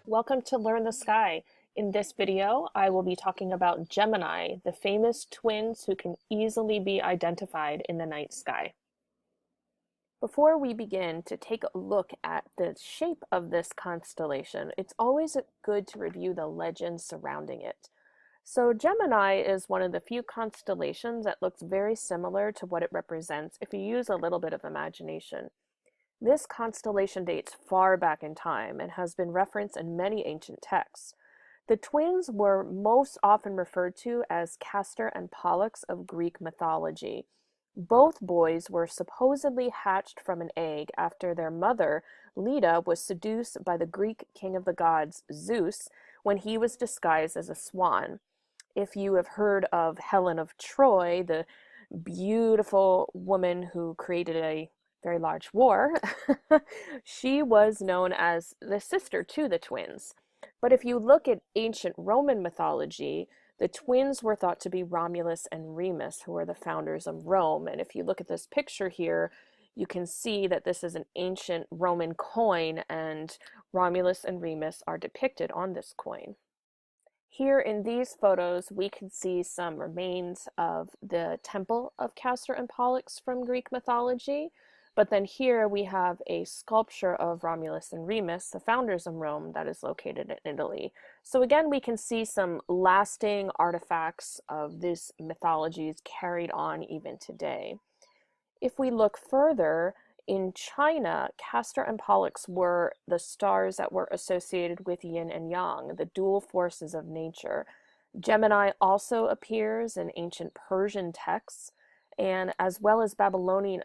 Welcome to Learn the Sky. In this video, I will be talking about Gemini, the famous twins who can easily be identified in the night sky. Before we begin to take a look at the shape of this constellation, it's always good to review the legends surrounding it. So Gemini is one of the few constellations that looks very similar to what it represents if you use a little bit of imagination. This constellation dates far back in time and has been referenced in many ancient texts. The twins were most often referred to as Castor and Pollux of Greek mythology. Both boys were supposedly hatched from an egg after their mother, Leda, was seduced by the Greek king of the gods, Zeus, when he was disguised as a swan. If you have heard of Helen of Troy, the beautiful woman who created a very large war, she was known as the sister to the twins. But if you look at ancient Roman mythology, the twins were thought to be Romulus and Remus, who were the founders of Rome. And if you look at this picture here, you can see that this is an ancient Roman coin, and Romulus and Remus are depicted on this coin. Here in these photos, we can see some remains of the temple of Castor and Pollux from Greek mythology. But then here we have a sculpture of Romulus and Remus, the founders of Rome, that is located in Italy. So again, we can see some lasting artifacts of these mythologies carried on even today. If we look further, in China, Castor and Pollux were the stars that were associated with yin and yang, the dual forces of nature. Gemini also appears in ancient Persian texts, and as well as Babylonian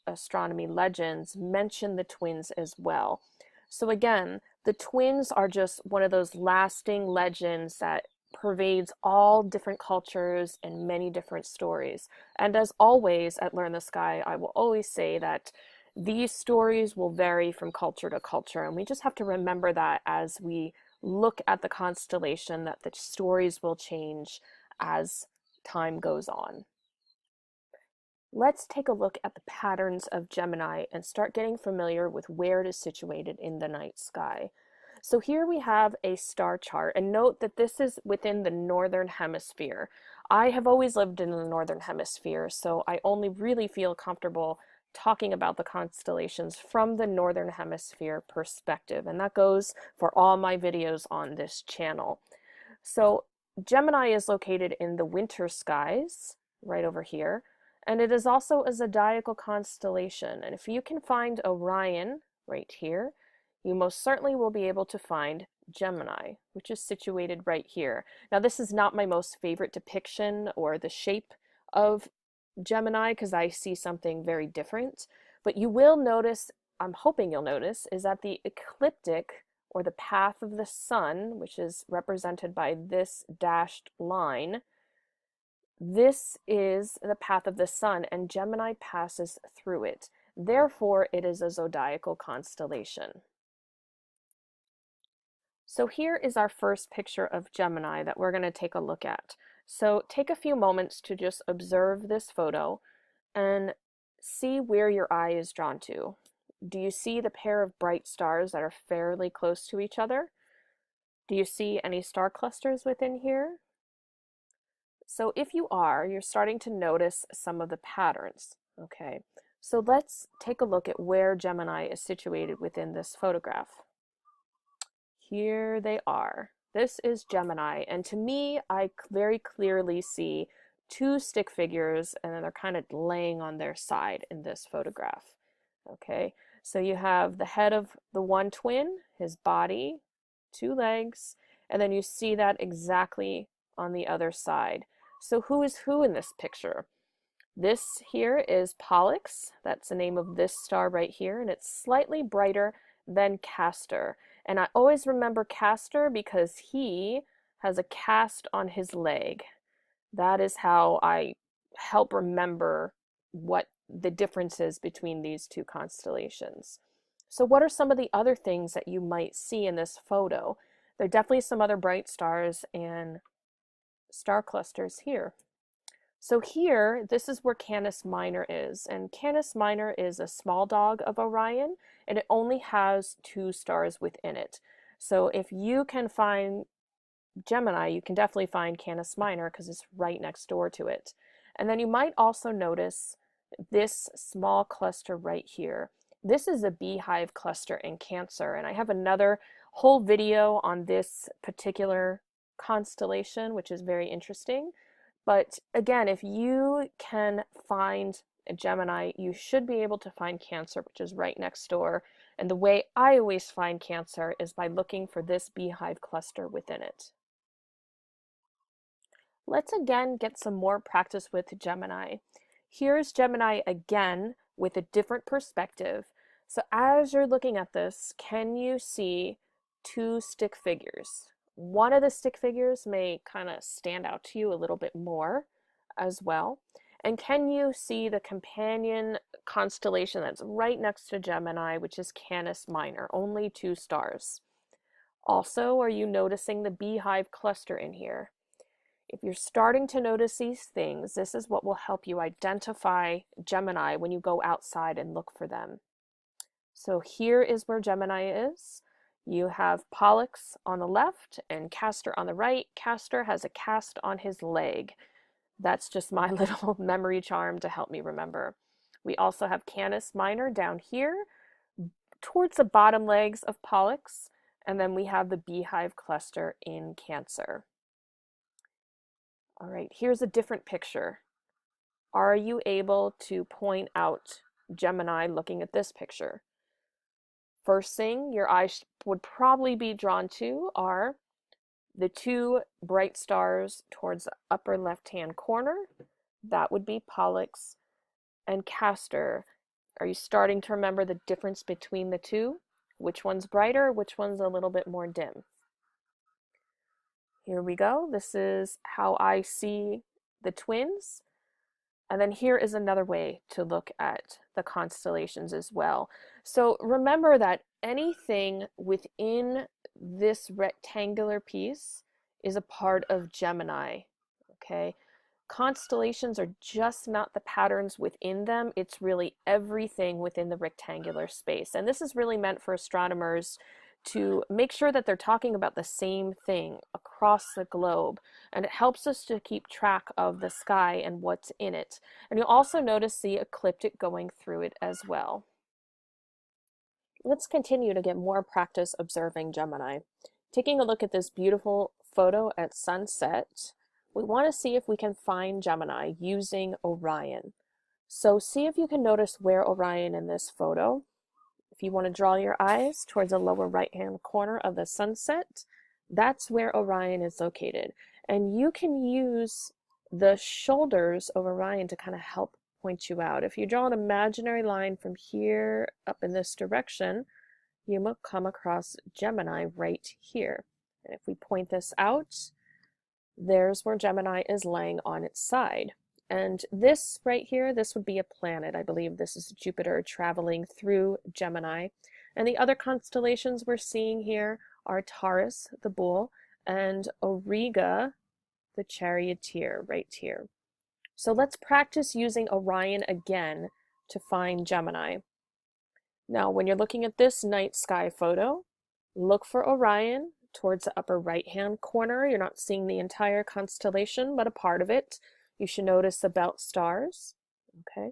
astronomy legends mention the twins as well. So again, the twins are just one of those lasting legends that pervades all different cultures and many different stories. And as always at Learn the Sky, I will always say that these stories will vary from culture to culture, and we just have to remember that as we look at the constellation, that the stories will change as time goes on. Let's take a look at the patterns of Gemini and start getting familiar with where it is situated in the night sky. So here we have a star chart, and note that this is within the northern hemisphere. I have always lived in the northern hemisphere, so I only really feel comfortable talking about the constellations from the northern hemisphere perspective, and that goes for all my videos on this channel. So Gemini is located in the winter skies, right over here, and it is also a zodiacal constellation. And if you can find Orion right here, you most certainly will be able to find Gemini, which is situated right here. Now, this is not my most favorite depiction or the shape of Gemini because I see something very different, but you will notice, I'm hoping you'll notice, is that the ecliptic or the path of the sun, which is represented by this dashed line, this is the path of the sun, and Gemini passes through it. Therefore, it is a zodiacal constellation. So here is our first picture of Gemini that we're going to take a look at. So take a few moments to just observe this photo and see where your eye is drawn to. Do you see the pair of bright stars that are fairly close to each other? Do you see any star clusters within here? So if you are, you're starting to notice some of the patterns. Okay, so let's take a look at where Gemini is situated within this photograph. Here they are. This is Gemini, and to me, I very clearly see two stick figures, and then they're kind of laying on their side in this photograph. Okay, so you have the head of the one twin, his body, two legs, and then you see that exactly on the other side. So who is who in this picture? This here is Pollux. That's the name of this star right here, and it's slightly brighter than Castor. And I always remember Castor because he has a cast on his leg. That is how I help remember what the difference is between these two constellations. So what are some of the other things that you might see in this photo? There are definitely some other bright stars and star clusters here. So here, this is where Canis Minor is, and Canis Minor is a small dog of Orion, and it only has 2 stars within it. So if you can find Gemini, you can definitely find Canis Minor because it's right next door to it. And then you might also notice this small cluster right here. This is a beehive cluster in Cancer, and I have another whole video on this particular constellation, which is very interesting. But again, if you can find a Gemini, you should be able to find Cancer, which is right next door. And the way I always find Cancer is by looking for this beehive cluster within it. Let's again get some more practice with Gemini. Here's Gemini again with a different perspective. So as you're looking at this, can you see 2 stick figures? One of the stick figures may kind of stand out to you a little bit more as well. And can you see the companion constellation that's right next to Gemini, which is Canis Minor, only 2 stars? Also, are you noticing the beehive cluster in here? If you're starting to notice these things, this is what will help you identify Gemini when you go outside and look for them. So here is where Gemini is. You have Pollux on the left and Castor on the right. Castor has a cast on his leg. That's just my little memory charm to help me remember. We also have Canis Minor down here towards the bottom legs of Pollux, and then we have the beehive cluster in Cancer. All right, here's a different picture. Are you able to point out Gemini looking at this picture? First thing your eyes would probably be drawn to are the 2 bright stars towards the upper left-hand corner. That would be Pollux and Castor. Are you starting to remember the difference between the 2? Which one's brighter, which one's a little bit more dim? Here we go. This is how I see the twins. And then here is another way to look at the constellations as well. So remember that anything within this rectangular piece is a part of Gemini, okay? Constellations are just not the patterns within them, it's really everything within the rectangular space. And this is really meant for astronomers to make sure that they're talking about the same thing across the globe, and it helps us to keep track of the sky and what's in it. And you'll also notice the ecliptic going through it as well. Let's continue to get more practice observing Gemini. Taking a look at this beautiful photo at sunset, we want to see if we can find Gemini using Orion. So see if you can notice where Orion in this photo. If you want to draw your eyes towards the lower right-hand corner of the sunset, that's where Orion is located. And you can use the shoulders of Orion to kind of help point you out. If you draw an imaginary line from here up in this direction, you will come across Gemini right here. And if we point this out, there's where Gemini is laying on its side. And this right here, this would be a planet. I believe this is Jupiter traveling through Gemini. And the other constellations we're seeing here are Taurus, the bull, and Auriga, the charioteer, right here. So let's practice using Orion again to find Gemini. Now, when you're looking at this night sky photo, look for Orion towards the upper right-hand corner. You're not seeing the entire constellation, but a part of it. You should notice the belt stars, okay?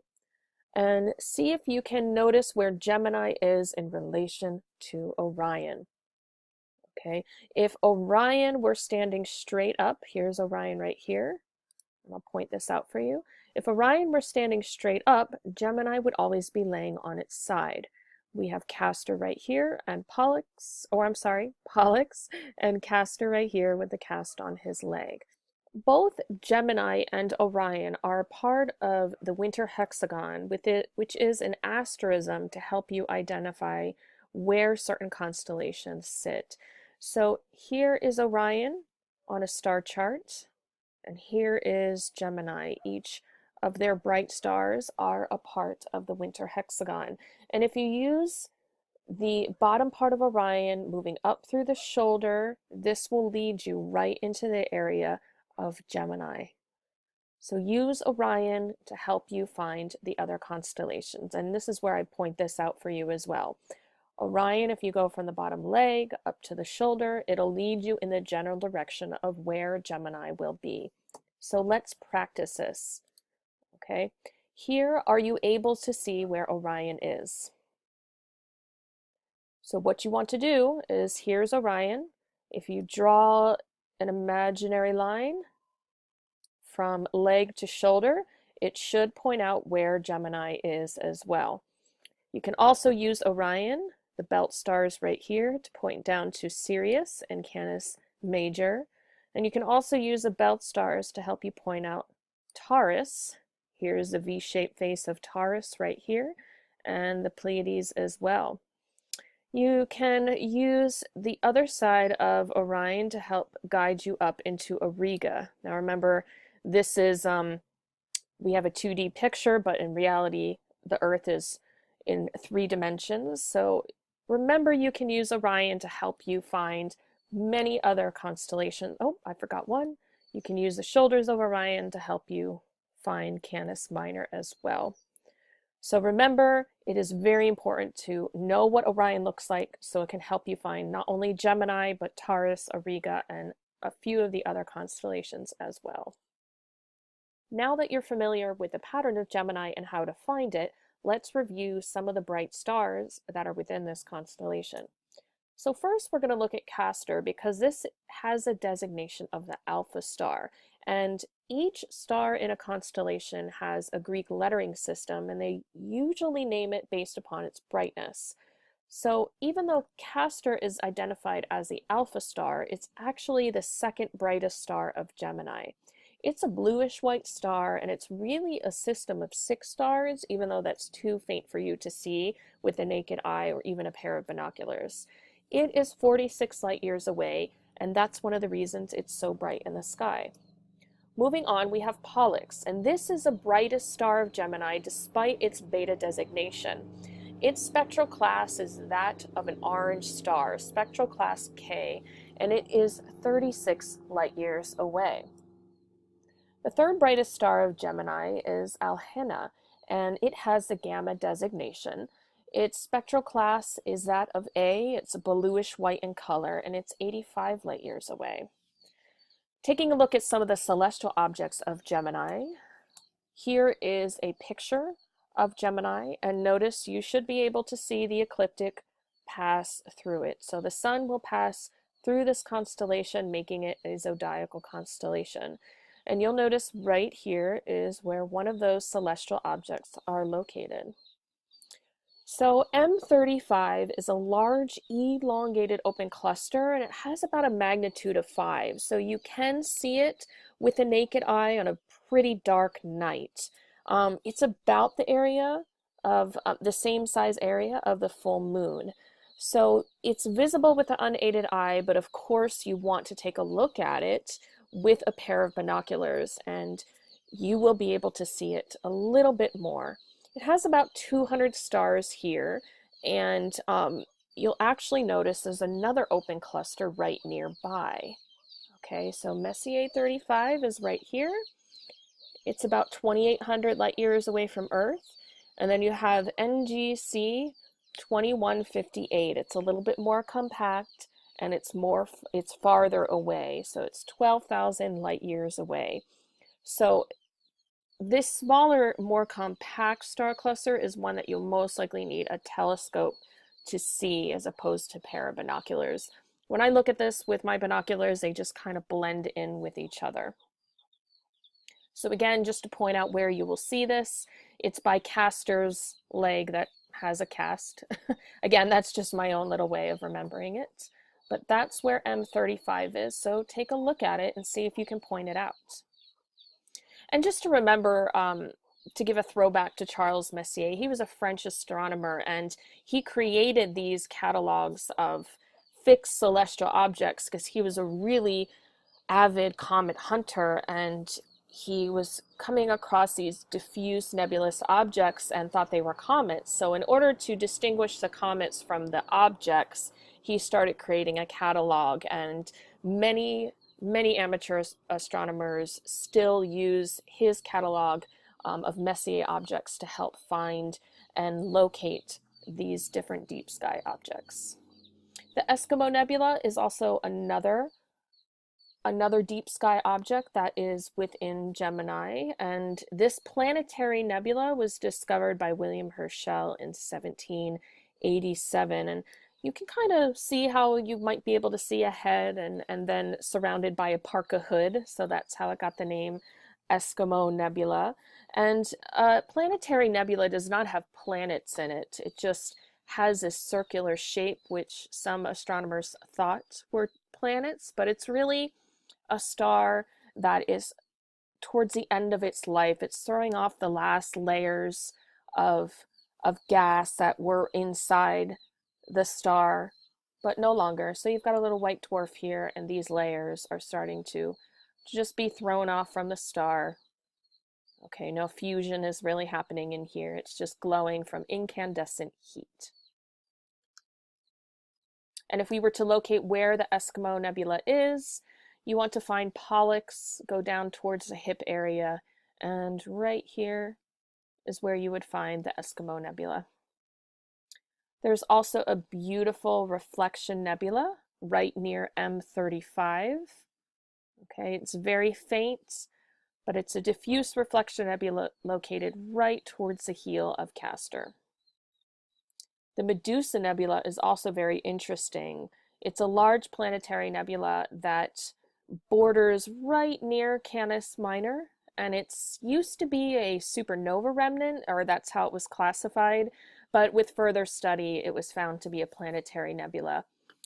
And see if you can notice where Gemini is in relation to Orion, okay? If Orion were standing straight up, here's Orion right here, and I'll point this out for you. If Orion were standing straight up, Gemini would always be laying on its side. We have Castor right here and Pollux and Castor right here with the cast on his leg. Both Gemini and Orion are part of the winter hexagon, which is an asterism to help you identify where certain constellations sit. So here is Orion on a star chart, and here is Gemini. Each of their bright stars are a part of the winter hexagon. And if you use the bottom part of Orion moving up through the shoulder, this will lead you right into the area of Gemini. So use Orion to help you find the other constellations. And this is where I point this out for you as well. Orion, if you go from the bottom leg up to the shoulder, it'll lead you in the general direction of where Gemini will be. So let's practice this, okay? Here, are you able to see where Orion is? So what you want to do is, here's Orion. If you draw an imaginary line from leg to shoulder, it should point out where Gemini is as well. You can also use Orion, the belt stars right here, to point down to Sirius and Canis Major. And you can also use the belt stars to help you point out Taurus. Here's the V-shaped face of Taurus right here, and the Pleiades as well. You can use the other side of Orion to help guide you up into Auriga. Now remember, this is, we have a 2D picture, but in reality, the Earth is in 3 dimensions. So remember, you can use Orion to help you find many other constellations. Oh, I forgot one. You can use the shoulders of Orion to help you find Canis Minor as well. So remember, it is very important to know what Orion looks like so it can help you find not only Gemini, but Taurus, Auriga, and a few of the other constellations as well. Now that you're familiar with the pattern of Gemini and how to find it, let's review some of the bright stars that are within this constellation. So first, we're going to look at Castor because this has a designation of the Alpha star. And each star in a constellation has a Greek lettering system, and they usually name it based upon its brightness. So even though Castor is identified as the Alpha star, it's actually the second brightest star of Gemini. It's a bluish-white star, and it's really a system of 6 stars, even though that's too faint for you to see with the naked eye or even a pair of binoculars. It is 46 light years away, and that's one of the reasons it's so bright in the sky. Moving on, we have Pollux, and this is the brightest star of Gemini despite its beta designation. Its spectral class is that of an orange star, spectral class K, and it is 36 light years away. The third brightest star of Gemini is Alhena, and it has the gamma designation. Its spectral class is that of A, it's bluish white in color, and it's 85 light years away. Taking a look at some of the celestial objects of Gemini, here is a picture of Gemini, and notice you should be able to see the ecliptic pass through it. So the sun will pass through this constellation, making it a zodiacal constellation. And you'll notice right here is where one of those celestial objects are located. So M35 is a large elongated open cluster, and it has about a magnitude of 5. So you can see it with the naked eye on a pretty dark night. It's about the area of the same size area of the full moon. So it's visible with the unaided eye, but of course you want to take a look at it with a pair of binoculars, and you will be able to see it a little bit more. It has about 200 stars here, and you'll actually notice there's another open cluster right nearby. Okay, so Messier 35 is right here. It's about 2,800 light years away from Earth. And then you have NGC 2158. It's a little bit more compact, and it's farther away. So it's 12,000 light years away. So this smaller, more compact star cluster is one that you'll most likely need a telescope to see as opposed to a pair of binoculars. When I look at this with my binoculars, they just kind of blend in with each other. So again, just to point out where you will see this, it's by Castor's leg that has a cast. Again, that's just my own little way of remembering it. But that's where M35 is, so take a look at it and see if you can point it out. And just to remember, to give a throwback to Charles Messier, he was a French astronomer, and he created these catalogs of fixed celestial objects because he was a really avid comet hunter, and he was coming across these diffuse nebulous objects and thought they were comets. So in order to distinguish the comets from the objects, he started creating a catalog, and many many amateur astronomers still use his catalog of Messier objects to help find and locate these different deep sky objects. The Eskimo Nebula is also another deep sky object that is within Gemini, and this planetary nebula was discovered by William Herschel in 1787. And you can kind of see how you might be able to see ahead, and then surrounded by a parka hood, so that's how it got the name Eskimo Nebula. And planetary nebula does not have planets in it. It just has a circular shape, which some astronomers thought were planets, but it's really a star that is towards the end of its life. It's throwing off the last layers of gas that were inside the star, but no longer. So you've got a little white dwarf here, and these layers are starting to just be thrown off from the star. Okay, no fusion is really happening in here. It's just glowing from incandescent heat. And if we were to locate where the Eskimo Nebula is, you want to find Pollux, go down towards the hip area, and right here is where you would find the Eskimo Nebula. There's also a beautiful reflection nebula right near M35. Okay, it's very faint, but it's a diffuse reflection nebula located right towards the heel of Castor. The Medusa Nebula is also very interesting. It's a large planetary nebula that borders right near Canis Minor, and it's used to be a supernova remnant, or that's how it was classified, but with further study it was found to be a planetary nebula.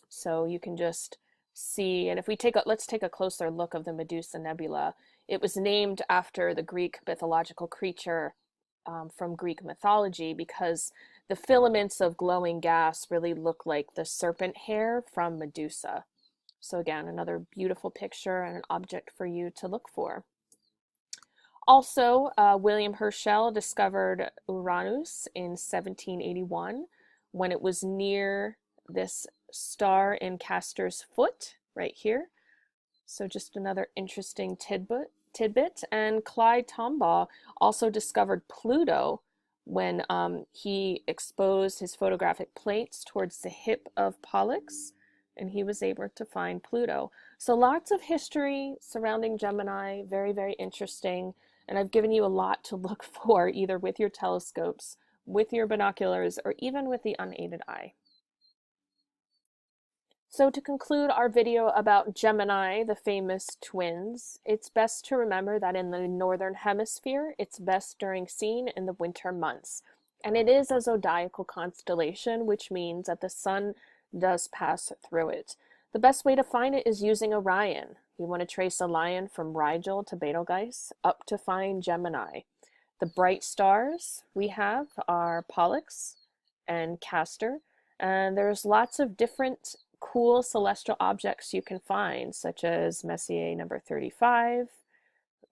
So you can just see, and if we let's take a closer look of the Medusa Nebula. It was named after the Greek mythological creature from Greek mythology, because the filaments of glowing gas really look like the serpent hair from Medusa. So again, another beautiful picture and an object for you to look for. Also, William Herschel discovered Uranus in 1781 when it was near this star in Castor's foot right here. So just another interesting tidbit. And Clyde Tombaugh also discovered Pluto when he exposed his photographic plates towards the hip of Pollux, and he was able to find Pluto. So lots of history surrounding Gemini, very, very interesting. And I've given you a lot to look for, either with your telescopes, with your binoculars, or even with the unaided eye. So to conclude our video about Gemini, the famous twins, it's best to remember that in the northern hemisphere, it's best seen in the winter months. And it is a zodiacal constellation, which means that the sun does pass through it. The best way to find it is using Orion. You want to trace a line from Rigel to Betelgeuse up to find Gemini. The bright stars we have are Pollux and Castor, and there's lots of different cool celestial objects you can find, such as Messier number 35.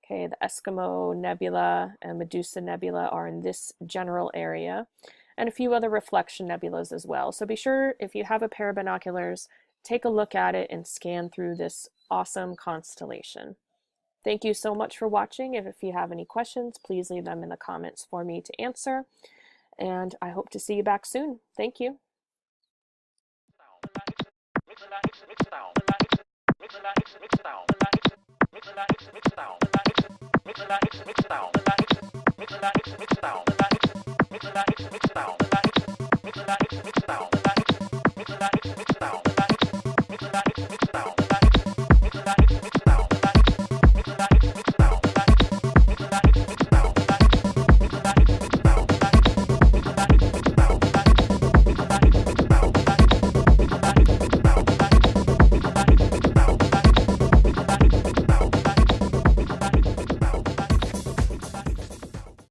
Okay, the Eskimo Nebula and Medusa Nebula are in this general area, and a few other reflection nebulas as well. So be sure, if you have a pair of binoculars, take a look at it and scan through this awesome constellation. Thank you so much for watching. If you have any questions, please leave them in the comments for me to answer. And I hope to see you back soon. Thank you. Mix it down.